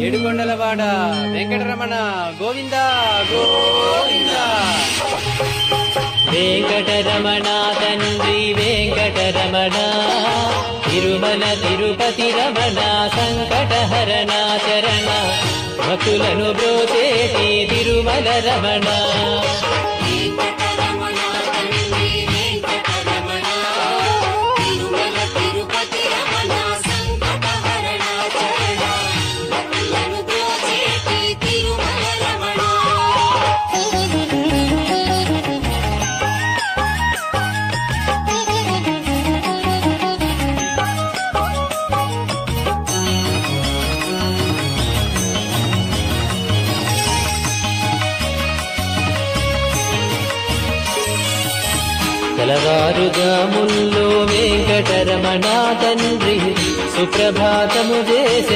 ఏడుకొండలవాడ వెంకటరమణ గోవింద గోవింద. వెంకటరమణ తండ్రి వెంకటరమణ, తిరుమల తిరుపతి రమణ, సంకటహరణ చరణ, భక్తులను బ్రోచేటి తిరుమల రమణ. తెల్లవారుజాముల్లో వెంకటరమణ తండ్రి సుప్రభాతము చేసే